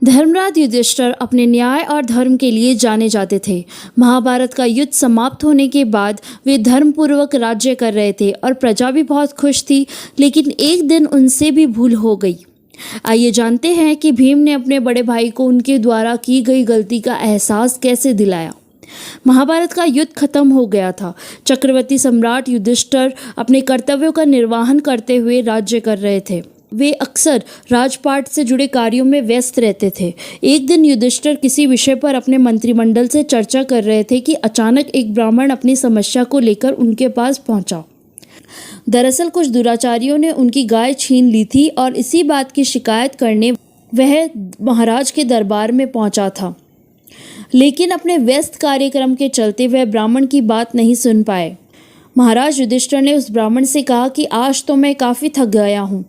धर्मराज युधिष्ठिर अपने न्याय और धर्म के लिए जाने जाते थे। महाभारत का युद्ध समाप्त होने के बाद वे धर्मपूर्वक राज्य कर रहे थे और प्रजा भी बहुत खुश थी, लेकिन एक दिन उनसे भी भूल हो गई। आइए जानते हैं कि भीम ने अपने बड़े भाई को उनके द्वारा की गई गलती का एहसास कैसे दिलाया। महाभारत का युद्ध खत्म हो गया था। चक्रवर्ती सम्राट युधिष्ठिर अपने कर्तव्यों का निर्वहन करते हुए राज्य कर रहे थे। वे अक्सर राजपाट से जुड़े कार्यों में व्यस्त रहते थे। एक दिन युधिष्ठिर किसी विषय पर अपने मंत्रिमंडल से चर्चा कर रहे थे कि अचानक एक ब्राह्मण अपनी समस्या को लेकर उनके पास पहुंचा। दरअसल कुछ दुराचारियों ने उनकी गाय छीन ली थी और इसी बात की शिकायत करने वह महाराज के दरबार में पहुंचा था, लेकिन अपने व्यस्त कार्यक्रम के चलते वह ब्राह्मण की बात नहीं सुन पाए। महाराज युधिष्ठिर ने उस ब्राह्मण से कहा कि आज तो मैं काफ़ी थक गया हूँ,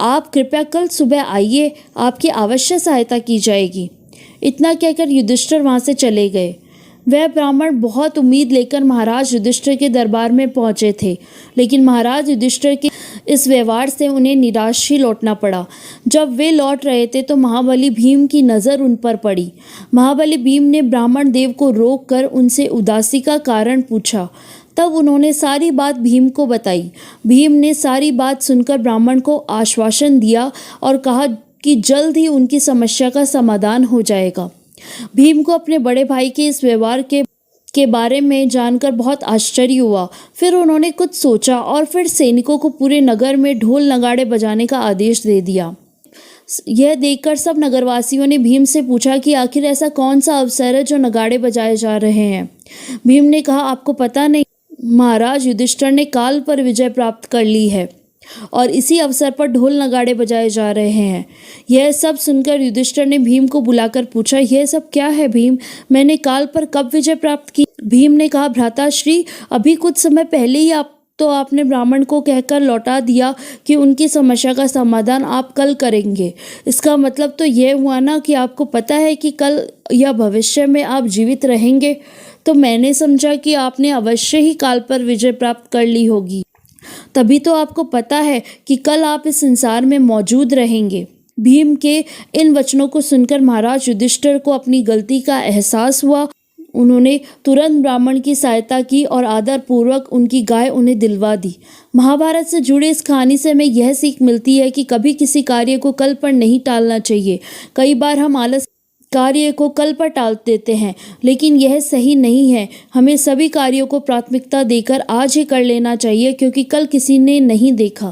आप कृपया कल सुबह आइए, आपकी अवश्य सहायता की जाएगी। इतना कहकर युधिष्ठिर वहाँ से चले गए। वह ब्राह्मण बहुत उम्मीद लेकर महाराज युधिष्ठिर के दरबार में पहुँचे थे, लेकिन महाराज युधिष्ठिर के इस व्यवहार से उन्हें निराश ही लौटना पड़ा। जब वे लौट रहे थे तो महाबली भीम की नज़र उन पर पड़ी। महाबली भीम ने ब्राह्मण देव को रोक कर उनसे उदासी का कारण पूछा। तब उन्होंने सारी बात भीम को बताई। भीम ने सारी बात सुनकर ब्राह्मण को आश्वासन दिया और कहा कि जल्द ही उनकी समस्या का समाधान हो जाएगा। भीम को अपने बड़े भाई के इस व्यवहार के बारे में जानकर बहुत आश्चर्य हुआ। फिर उन्होंने कुछ सोचा और फिर सैनिकों को पूरे नगर में ढोल नगाड़े बजाने का आदेश दे दिया। यह देखकर सब नगरवासियों ने भीम से पूछा कि आखिर ऐसा कौन सा अवसर है जो नगाड़े बजाए जा रहे हैं। भीम ने कहा, आपको पता नहीं, महाराज युधिष्ठिर ने काल पर विजय प्राप्त कर ली है और इसी अवसर पर ढोल नगाड़े बजाए जा रहे हैं। यह सब सुनकर युधिष्ठिर ने भीम को बुलाकर पूछा, यह सब क्या है भीम, मैंने काल पर कब विजय प्राप्त की? भीम ने कहा, भ्राताश्री, अभी कुछ समय पहले ही आपने ब्राह्मण को कहकर लौटा दिया कि उनकी समस्या का समाधान आप कल करेंगे। इसका मतलब तो यह हुआ ना कि आपको पता है कि कल या भविष्य में आप जीवित रहेंगे। तो मैंने समझा कि आपने अवश्य ही काल पर विजय प्राप्त कर ली होगी, तभी तो आपको पता है कि कल आप इस संसार में मौजूद रहेंगे। भीम के इन वचनों को सुनकर महाराज युधिष्ठिर को अपनी गलती का एहसास हुआ। उन्होंने तुरंत ब्राह्मण की सहायता की और आदर पूर्वक उनकी गाय उन्हें दिलवा दी। महाभारत से जुड़े इस कहानी से हमें यह सीख मिलती है कि कभी किसी कार्य को कल पर नहीं टालना चाहिए। कई बार हम आलस कार्य को कल पर टाल देते हैं, लेकिन यह सही नहीं है। हमें सभी कार्यों को प्राथमिकता देकर आज ही कर लेना चाहिए, क्योंकि कल किसी ने नहीं देखा।